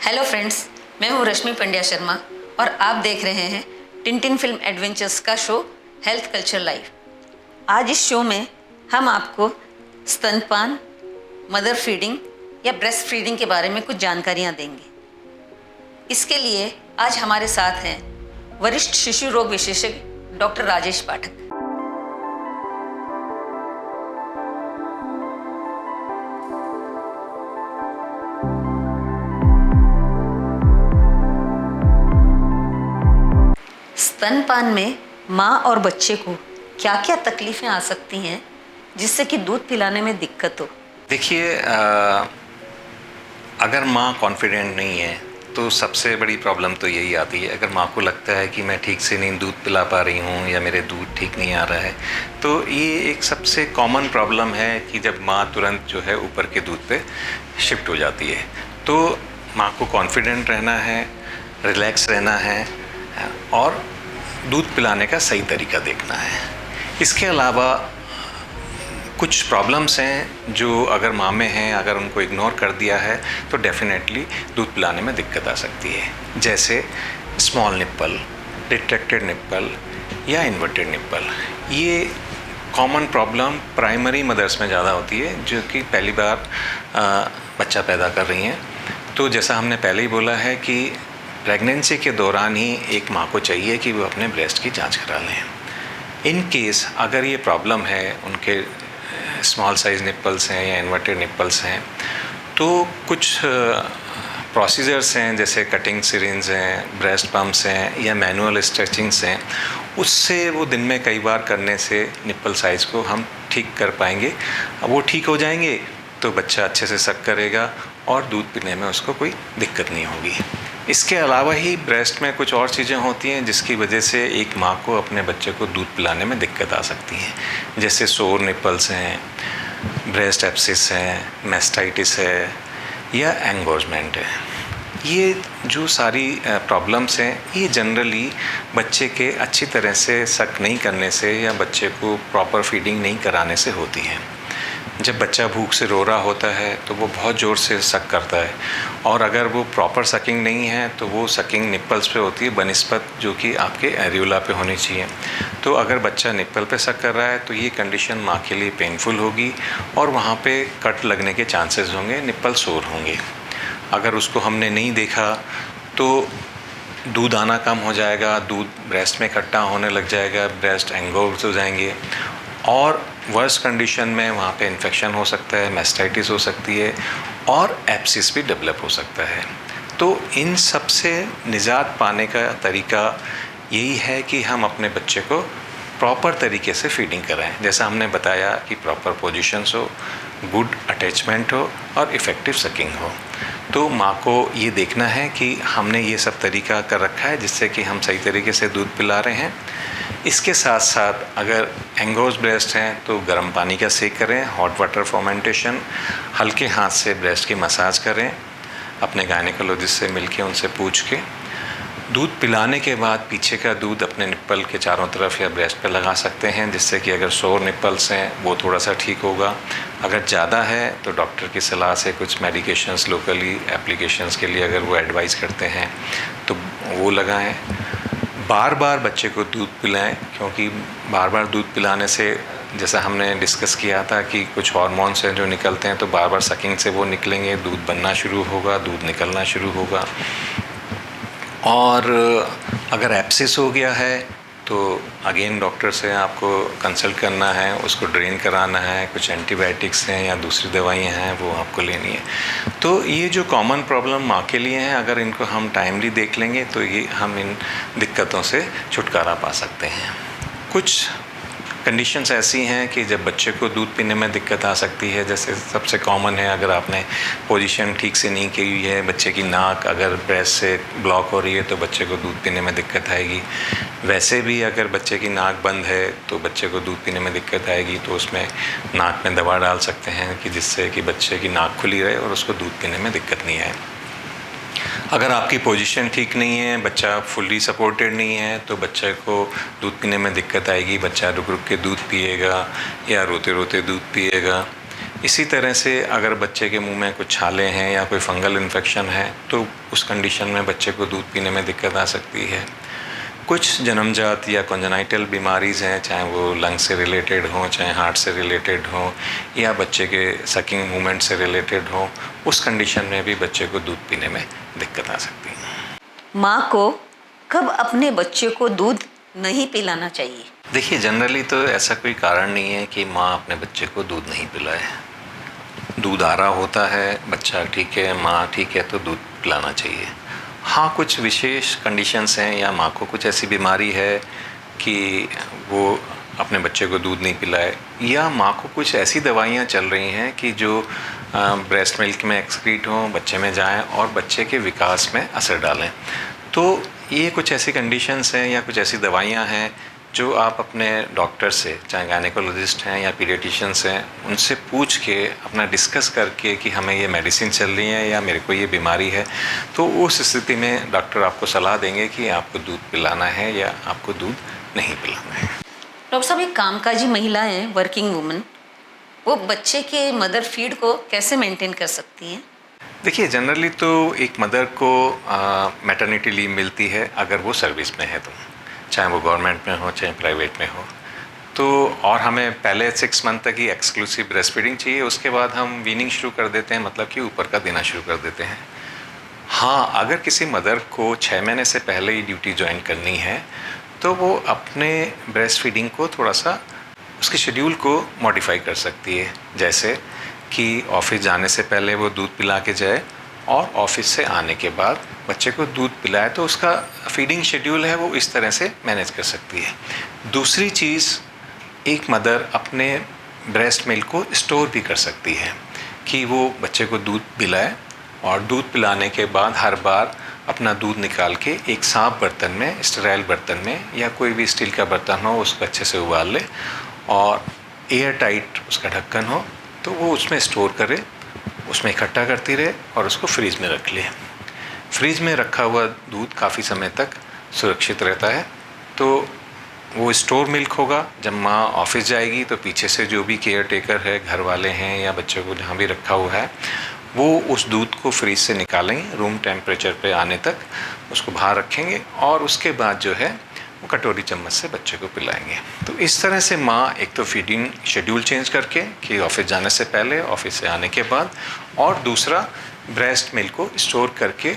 Hello friends, मैं हूँ रश्मि पंड्या शर्मा और आप देख रहे हैं टिंटिन फिल्म एडवेंचर्स का शो हेल्थ कल्चर लाइव। आज इस शो में हम आपको स्तनपान, मदर फीडिंग या ब्रेस्ट फीडिंग के बारे में कुछ जानकारियाँ देंगे। इसके लिए आज हमारे साथ हैं वरिष्ठ शिशु रोग विशेषज्ञ डॉक्टर राजेश पाठक। स्तनपान में माँ और बच्चे को क्या क्या तकलीफें आ सकती हैं जिससे कि दूध पिलाने में दिक्कत हो? देखिए, अगर माँ कॉन्फिडेंट नहीं है तो सबसे बड़ी प्रॉब्लम तो यही आती है। अगर माँ को लगता है कि मैं ठीक से नहीं दूध पिला पा रही हूँ या मेरे दूध ठीक नहीं आ रहा है, तो ये एक सबसे कॉमन प्रॉब्लम है कि जब माँ तुरंत जो है ऊपर के दूध पे शिफ्ट हो जाती है। तो माँ को कॉन्फिडेंट रहना है, रिलैक्स रहना है और दूध पिलाने का सही तरीका देखना है। इसके अलावा कुछ प्रॉब्लम्स हैं जो अगर माँ में हैं, अगर उनको इग्नोर कर दिया है तो डेफिनेटली दूध पिलाने में दिक्कत आ सकती है। जैसे स्मॉल निप्पल, रिट्रैक्टेड निप्पल या इन्वर्टेड निप्पल। ये कॉमन प्रॉब्लम प्राइमरी मदर्स में ज़्यादा होती है जो कि पहली बार बच्चा पैदा कर रही हैं। तो जैसा हमने पहले ही बोला है कि प्रेगनेंसी के दौरान ही एक माँ को चाहिए कि वो अपने ब्रेस्ट की जांच करा लें। इन केस अगर ये प्रॉब्लम है, उनके स्मॉल साइज़ निप्पल्स हैं या इन्वर्टेड निप्पल्स हैं, तो कुछ प्रोसीजर्स हैं जैसे कटिंग सिरिंज हैं, ब्रेस्ट पम्प्स हैं या मैनुअल स्ट्रेचिंग्स हैं। उससे वो दिन में कई बार करने से निप्पल साइज़ को हम ठीक कर पाएंगे। अब वो ठीक हो जाएंगे तो बच्चा अच्छे से सक करेगा और दूध पीने में उसको कोई दिक्कत नहीं होगी। इसके अलावा ही ब्रेस्ट में कुछ और चीज़ें होती हैं जिसकी वजह से एक माँ को अपने बच्चे को दूध पिलाने में दिक्कत आ सकती है। जैसे सोर निपल्स हैं, ब्रेस्ट एब्सिस हैं, मैस्टाइटिस है या एंगोर्जमेंट है। ये जो सारी प्रॉब्लम्स हैं ये जनरली बच्चे के अच्छी तरह से सक नहीं करने से या बच्चे को प्रॉपर फीडिंग नहीं कराने से होती हैं। जब बच्चा भूख से रो रहा होता है तो वो बहुत ज़ोर से सक करता है और अगर वो प्रॉपर सकिंग नहीं है तो वो सकिंग निप्पल्स पे होती है बनिस्बत जो कि आपके एरियोला पे होनी चाहिए। तो अगर बच्चा निप्पल पे सक कर रहा है तो ये कंडीशन माँ के लिए पेनफुल होगी और वहाँ पे कट लगने के चांसेस होंगे, निप्पल सोर होंगे। अगर उसको हमने नहीं देखा तो दूध आना कम हो जाएगा, दूध ब्रेस्ट में इकट्ठा होने लग जाएगा, ब्रेस्ट एंगोर्ज हो जाएंगे और वर्स कंडीशन में वहाँ पे इन्फेक्शन हो सकता है, मैस्टाइटिस हो सकती है और एब्सिस भी डेवलप हो सकता है। तो इन सब से निजात पाने का तरीका यही है कि हम अपने बच्चे को प्रॉपर तरीके से फीडिंग कराएं। जैसा हमने बताया कि प्रॉपर पोजीशंस हो, गुड अटैचमेंट हो और इफ़ेक्टिव सकिंग हो। तो माँ को ये देखना है कि हमने ये सब तरीका कर रखा है जिससे कि हम सही तरीके से दूध पिला रहे हैं। इसके साथ साथ अगर एंगोज ब्रेस्ट हैं तो गर्म पानी का सेक करें, हॉट वाटर फर्मेंटेशन, हल्के हाथ से ब्रेस्ट की मसाज करें, अपने गायनेकोलॉजिस्ट से मिलके उनसे पूछ के। दूध पिलाने के बाद पीछे का दूध अपने निप्पल के चारों तरफ या ब्रेस्ट पे लगा सकते हैं जिससे कि अगर सोर निप्पल्स हैं वो थोड़ा सा ठीक होगा। अगर ज़्यादा है तो डॉक्टर की सलाह से कुछ मेडिकेशंस लोकली एप्लीकेशंस के लिए अगर वो एडवाइस करते हैं तो वो लगाएं। बार बार बच्चे को दूध पिलाएं क्योंकि बार बार दूध पिलाने से जैसा हमने डिस्कस किया था कि कुछ हार्मोन्स हैं जो निकलते हैं तो बार बार सकिंग से वो निकलेंगे, दूध बनना शुरू होगा, दूध निकलना शुरू होगा। और अगर एब्सिस हो गया है तो अगेन डॉक्टर से आपको कंसल्ट करना है, उसको ड्रेन कराना है, कुछ एंटीबायोटिक्स हैं या दूसरी दवाइयाँ हैं वो आपको लेनी है। तो ये जो कॉमन प्रॉब्लम माँ के लिए हैं, अगर इनको हम टाइमली देख लेंगे तो ये हम इन दिक्कतों से छुटकारा पा सकते हैं। कुछ कंडीशंस ऐसी हैं कि जब बच्चे को दूध पीने में दिक्कत आ सकती है, जैसे सबसे कॉमन है अगर आपने पोजीशन ठीक से नहीं की हुई है, बच्चे की नाक अगर ब्रेस्ट से ब्लॉक हो रही है तो बच्चे को दूध पीने में दिक्कत आएगी। वैसे भी अगर बच्चे की नाक बंद है तो बच्चे को दूध पीने में दिक्कत आएगी, तो उसमें नाक में दवा डाल सकते हैं कि जिससे कि बच्चे की नाक खुली रहे और उसको दूध पीने में दिक्कत नहीं आए। अगर आपकी पोजीशन ठीक नहीं है, बच्चा फुल्ली सपोर्टेड नहीं है तो बच्चे को दूध पीने में दिक्कत आएगी। बच्चा रुक रुक के दूध पिएगा या रोते रोते दूध पिएगा इसी तरह से अगर बच्चे के मुंह में कुछ छाले हैं या कोई फंगल इन्फेक्शन है तो उस कंडीशन में बच्चे को दूध पीने में दिक्कत आ सकती है। कुछ जन्मजात या कॉन्जेनाइटल बीमारीज़ हैं, चाहे वो लंग से रिलेटेड हों, चाहे हार्ट से रिलेटेड हों या बच्चे के सकिंग मूवमेंट से रिलेटेड हों, उस कंडीशन में भी बच्चे को दूध पीने में दिक्कत आ सकती है। माँ को कब अपने बच्चे को दूध नहीं पिलाना चाहिए? देखिए, जनरली तो ऐसा कोई कारण नहीं है कि माँ अपने बच्चे को दूध नहीं पिलाए। दूध आ रहा होता है, बच्चा ठीक है, माँ ठीक है, तो दूध पिलाना चाहिए। हाँ, कुछ विशेष कंडीशंस हैं या माँ को कुछ ऐसी बीमारी है कि वो अपने बच्चे को दूध नहीं पिलाए, या माँ को कुछ ऐसी दवाइयाँ चल रही हैं कि जो ब्रेस्ट मिल्क में एक्सक्रीट हों, बच्चे में जाएं और बच्चे के विकास में असर डालें। तो ये कुछ ऐसी कंडीशंस हैं या कुछ ऐसी दवाइयाँ हैं जो आप अपने डॉक्टर से, चाहे गायनेकोलॉजिस्ट हैं या पीडियाट्रिशियंस हैं, उनसे पूछ के अपना डिस्कस करके कि हमें ये मेडिसिन चल रही है या मेरे को ये बीमारी है, तो उस स्थिति में डॉक्टर आपको सलाह देंगे कि आपको दूध पिलाना है या आपको दूध नहीं पिलाना है। डॉक्टर साहब, एक कामकाजी महिलाएं, वर्किंग वुमन, वो बच्चे के मदर फीड को कैसे मेंटेन कर सकती हैं? देखिए, जनरली तो एक मदर को मैटरनिटी लीव मिलती है अगर वो सर्विस में है, तो चाहे वो गवर्नमेंट में हो चाहे प्राइवेट में हो, तो और हमें पहले 6 मंथ तक ही एक्सक्लूसिव ब्रेस्ट फीडिंग चाहिए। उसके बाद हम वीनिंग शुरू कर देते हैं, मतलब कि ऊपर का देना शुरू कर देते हैं। हाँ, अगर किसी मदर को 6 महीने से पहले ही ड्यूटी ज्वाइन करनी है तो वो अपने ब्रेस्ट फीडिंग को थोड़ा सा, उसके शेड्यूल को मॉडिफाई कर सकती है। जैसे कि ऑफिस जाने से पहले वो दूध पिला के जाए और ऑफिस से आने के बाद बच्चे को दूध पिलाए, तो उसका फीडिंग शेड्यूल है वो इस तरह से मैनेज कर सकती है। दूसरी चीज़, एक मदर अपने ब्रेस्ट मिल्क को स्टोर भी कर सकती है कि वो बच्चे को दूध पिलाए और दूध पिलाने के बाद हर बार अपना दूध निकाल के एक साफ बर्तन में, स्टेराइल बर्तन में या कोई भी स्टील का बर्तन हो, उसको अच्छे से उबाल ले और एयर टाइट उसका ढक्कन हो तो वो उसमें स्टोर करे, उसमें इकट्ठा करती रहे और उसको फ्रीज में रख ले। फ्रीज में रखा हुआ दूध काफ़ी समय तक सुरक्षित रहता है। तो वो स्टोर मिल्क होगा, जब माँ ऑफिस जाएगी तो पीछे से जो भी केयर टेकर है, घर वाले हैं या बच्चों को जहाँ भी रखा हुआ है, वो उस दूध को फ्रीज से निकालेंगे, रूम टेम्परेचर पे आने तक उसको बाहर रखेंगे और उसके बाद जो है वो कटोरी चम्मच से बच्चे को पिलाएंगे। तो इस तरह से माँ एक तो फीडिंग शेड्यूल चेंज करके कि ऑफिस जाने से पहले, ऑफिस से आने के बाद, और दूसरा ब्रेस्ट मिल्क को स्टोर करके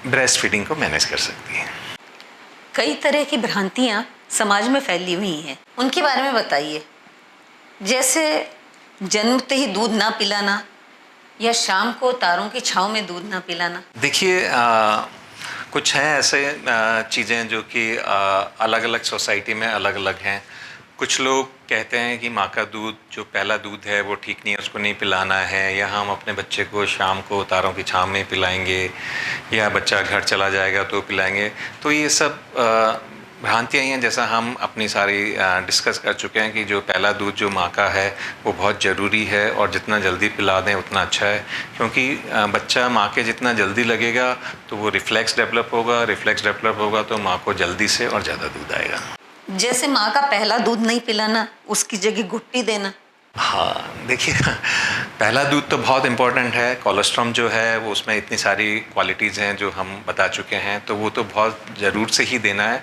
ब्रेस्ट फीडिंग को मैनेज कर सकती है। कई तरह की भ्रांतियाँ समाज में फैली हुई हैं, उनके बारे में बताइए। जैसे जन्मते ही दूध ना पिलाना या शाम को तारों की छाँव में दूध ना पिलाना। देखिए, कुछ हैं ऐसे चीज़ें जो कि अलग अलग सोसाइटी में अलग अलग हैं। कुछ लोग कहते हैं कि माँ का दूध, जो पहला दूध है वो ठीक नहीं है, उसको नहीं पिलाना है, या हम अपने बच्चे को शाम को तारों की छाँव में पिलाएंगे, या बच्चा घर चला जाएगा तो पिलाएंगे। तो ये सब भ्रांतियाँ हैं, जैसा हम अपनी सारी डिस्कस कर चुके हैं कि जो पहला दूध जो माँ का है वो बहुत ज़रूरी है और जितना जल्दी पिला दें उतना अच्छा है, क्योंकि बच्चा माँ के जितना जल्दी लगेगा तो वो रिफ्लेक्स डेवलप होगा तो माँ को जल्दी से और ज़्यादा दूध आएगा। जैसे माँ का पहला दूध नहीं पिलाना, उसकी जगह घुट्टी देना। हाँ, देखिए, पहला दूध तो बहुत इम्पोर्टेंट है। कोलेस्ट्रॉम जो है वो, उसमें इतनी सारी क्वालिटीज़ हैं जो हम बता चुके हैं, तो वो तो बहुत ज़रूर से ही देना है।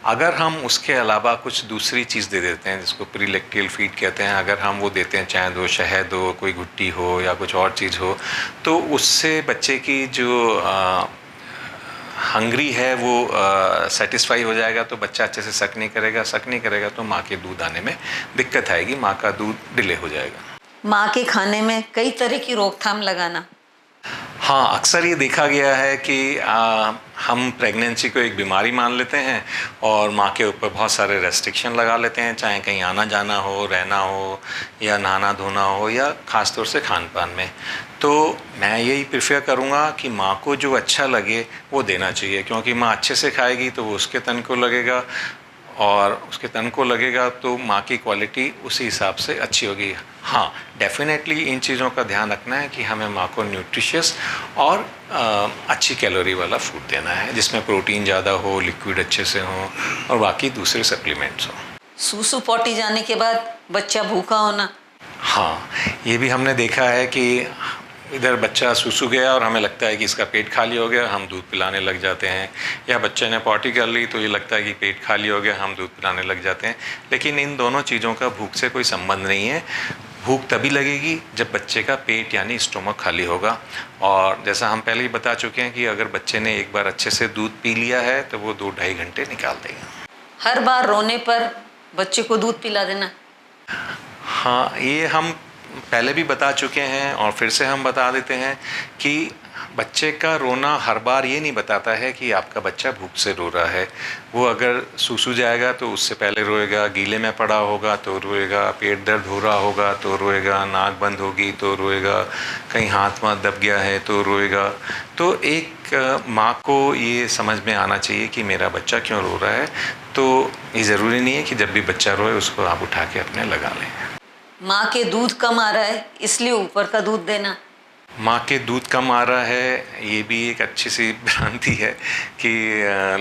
अगर हम उसके अलावा कुछ दूसरी चीज़ दे देते हैं जिसको प्रीलैक्टियल फीड कहते हैं, अगर हम वो देते हैं, चाहे वो शहद हो, कोई घुट्टी हो या कुछ और चीज़ हो, तो उससे बच्चे की जो हंग्री है वो सेटिस्फाई हो जाएगा, तो बच्चा अच्छे से सक नहीं करेगा तो माँ के दूध आने में दिक्कत आएगी, माँ का दूध डिले हो जाएगा। माँ के खाने में कई तरह की रोकथाम लगाना। हाँ, अक्सर ये देखा गया है कि हम प्रेगनेंसी को एक बीमारी मान लेते हैं और माँ के ऊपर बहुत सारे रेस्ट्रिक्शन लगा लेते हैं, चाहे कहीं आना जाना हो, रहना हो या नहाना धोना हो, या ख़ास तौर से खान पान में। तो मैं यही प्रेफर करूँगा कि माँ को जो अच्छा लगे वो देना चाहिए, क्योंकि माँ अच्छे से खाएगी तो वो उसके तन को लगेगा और उसके तन को लगेगा तो माँ की क्वालिटी उसी हिसाब से अच्छी होगी। हाँ, डेफिनेटली इन चीज़ों का ध्यान रखना है कि हमें माँ को न्यूट्रिशियस और अच्छी कैलोरी वाला फूड देना है, जिसमें प्रोटीन ज़्यादा हो, लिक्विड अच्छे से हो और बाकी दूसरे सप्लीमेंट्स हो। सूसू पॉटी जाने के बाद बच्चा भूखा होना। हाँ, ये भी हमने देखा है कि इधर बच्चा सूसू गया और हमें लगता है कि इसका पेट खाली हो गया, हम दूध पिलाने लग जाते हैं, या बच्चे ने पॉटी कर ली तो ये लगता है कि पेट खाली हो गया, हम दूध पिलाने लग जाते हैं। लेकिन इन दोनों चीज़ों का भूख से कोई संबंध नहीं है। भूख तभी लगेगी जब बच्चे का पेट यानी स्टोमक खाली होगा। और जैसा हम पहले ही बता चुके हैं कि अगर बच्चे ने एक बार अच्छे से दूध पी लिया है तो वो 2-2.5 घंटे निकाल देगा। हर बार रोने पर बच्चे को दूध पिला देना? हाँ, ये हम पहले भी बता चुके हैं और फिर से हम बता देते हैं कि बच्चे का रोना हर बार ये नहीं बताता है कि आपका बच्चा भूख से रो रहा है। वो अगर सूसू जाएगा तो उससे पहले रोएगा, गीले में पड़ा होगा तो रोएगा, पेट दर्द हो रहा होगा तो रोएगा, नाक बंद होगी तो रोएगा, कहीं हाथ वाथ दब गया है तो रोएगा। तो एक माँ को ये समझ में आना चाहिए कि मेरा बच्चा क्यों रो रहा है। तो ये ज़रूरी नहीं है कि जब भी बच्चा रोए उसको आप उठा के अपने लगा लें। माँ के दूध कम आ रहा है इसलिए ऊपर का दूध देना? माँ के दूध कम आ रहा है ये भी एक अच्छी सी भ्रांति है कि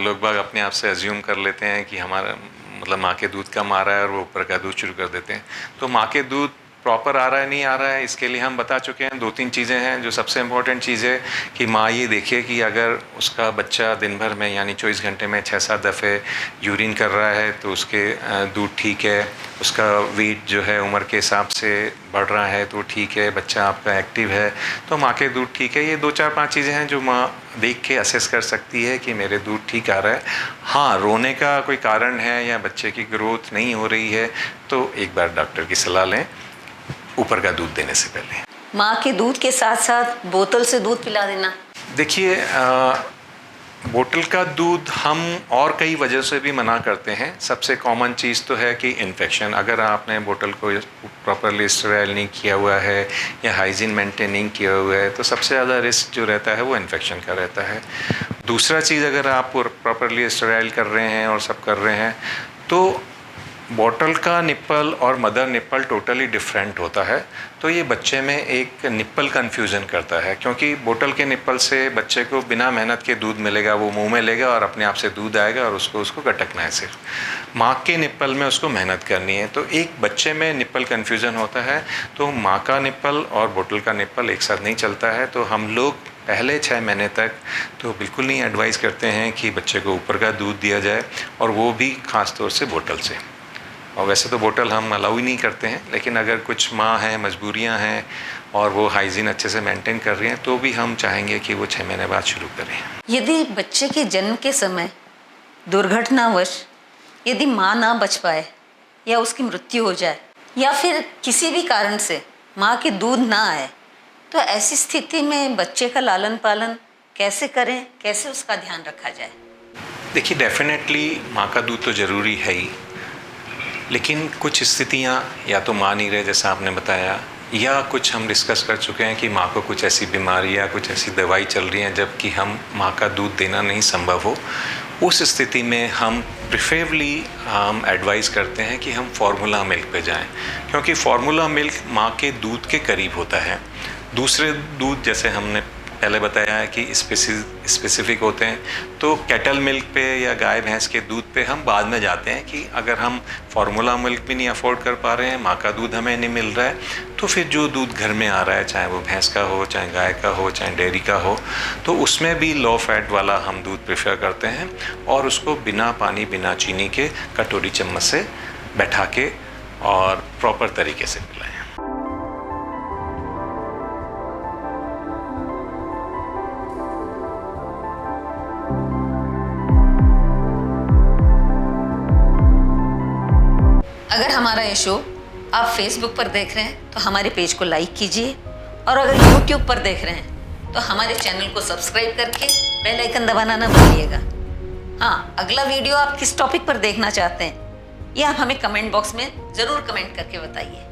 लोग बाग अपने आप से अज्यूम कर लेते हैं कि हमारा मतलब माँ के दूध कम आ रहा है और वो ऊपर का दूध शुरू कर देते हैं। तो माँ के दूध प्रॉपर आ रहा है नहीं आ रहा है, इसके लिए हम बता चुके हैं 2-3 चीज़ें हैं। जो सबसे इम्पोर्टेंट चीज़ है कि माँ ये देखे कि अगर उसका बच्चा दिन भर में यानी 24 घंटे में 6-7 दफ़े यूरिन कर रहा है तो उसके दूध ठीक है, उसका वेट जो है उम्र के हिसाब से बढ़ रहा है तो ठीक है, बच्चा आपका एक्टिव है तो माँ के दूध ठीक है। ये 2-4-5 चीज़ें हैं जो माँ देख के असेस कर सकती है कि मेरे दूध ठीक आ रहा है। हाँ, रोने का कोई कारण है या बच्चे की ग्रोथ नहीं हो रही है तो एक बार डॉक्टर की सलाह लें ऊपर का दूध देने से पहले। माँ के दूध के साथ साथ बोतल से दूध पिला देना? देखिए, बोतल का दूध हम और कई वजह से भी मना करते हैं। सबसे कॉमन चीज़ तो है कि इन्फेक्शन, अगर आपने बोतल को प्रॉपरली स्टेराइल नहीं किया हुआ है या हाइजीन मेंटेन नहीं किया हुआ है तो सबसे ज़्यादा रिस्क जो रहता है वो इन्फेक्शन का रहता है। दूसरा चीज़, अगर आप प्रॉपरली स्टेराइल कर रहे हैं और सब कर रहे हैं तो बॉटल का निप्पल और मदर निप्पल टोटली डिफरेंट होता है। तो ये बच्चे में एक निप्पल कन्फ्यूज़न करता है, क्योंकि बोतल के निप्पल से बच्चे को बिना मेहनत के दूध मिलेगा, वो मुंह में लेगा और अपने आप से दूध आएगा और उसको गटकना है सिर्फ। माँ के निप्पल में उसको मेहनत करनी है। तो एक बच्चे में निप्पल कन्फ्यूज़न होता है। तो माँ का निप्पल और बोतल का निप्पल एक साथ नहीं चलता है। तो हम लोग पहले 6 महीने तक तो बिल्कुल नहीं एडवाइस करते हैं कि बच्चे को ऊपर का दूध दिया जाए, और वो भी ख़ास तौर से बोतल से। और वैसे तो बोतल हम अलाउ ही नहीं करते हैं, लेकिन अगर कुछ माँ हैं, मजबूरियाँ हैं और वो हाइजीन अच्छे से मेंटेन कर रही हैं तो भी हम चाहेंगे कि वो 6 महीने बाद शुरू करें। यदि बच्चे के जन्म के समय दुर्घटनावश यदि माँ ना बच पाए या उसकी मृत्यु हो जाए या फिर किसी भी कारण से माँ के दूध ना आए तो ऐसी स्थिति में बच्चे का लालन पालन कैसे करें, कैसे उसका ध्यान रखा जाए? देखिए, डेफिनेटली माँ का दूध तो ज़रूरी है ही, लेकिन कुछ स्थितियाँ या तो मान नहीं रहे जैसा आपने बताया, या कुछ हम डिस्कस कर चुके हैं कि माँ को कुछ ऐसी बीमारी या कुछ ऐसी दवाई चल रही है जबकि हम माँ का दूध देना नहीं संभव हो। उस स्थिति में हम प्रिफरेबली हम एडवाइस करते हैं कि हम फार्मूला मिल्क पे जाएं, क्योंकि फार्मूला मिल्क माँ के दूध के करीब होता है। दूसरे दूध जैसे हमने पहले बताया है कि स्पेसिफिक होते हैं, तो कैटल मिल्क पे या गाय भैंस के दूध पे हम बाद में जाते हैं कि अगर हम फार्मूला मिल्क भी नहीं अफोर्ड कर पा रहे हैं, माँ का दूध हमें नहीं मिल रहा है, तो फिर जो दूध घर में आ रहा है, चाहे वो भैंस का हो, चाहे गाय का हो, चाहे डेयरी का हो, तो उसमें भी लो फैट वाला हम दूध प्रेफर करते हैं और उसको बिना पानी बिना चीनी के कटोरी चम्मच से बैठा के और प्रॉपर तरीके से पिलाएं। अगर हमारा ये शो आप फेसबुक पर देख रहे हैं तो हमारे पेज को लाइक कीजिए, और अगर यूट्यूब पर देख रहे हैं तो हमारे चैनल को सब्सक्राइब करके बेल आइकन दबाना ना भूलिएगा। हाँ, अगला वीडियो आप किस टॉपिक पर देखना चाहते हैं ये आप हमें कमेंट बॉक्स में ज़रूर कमेंट करके बताइए।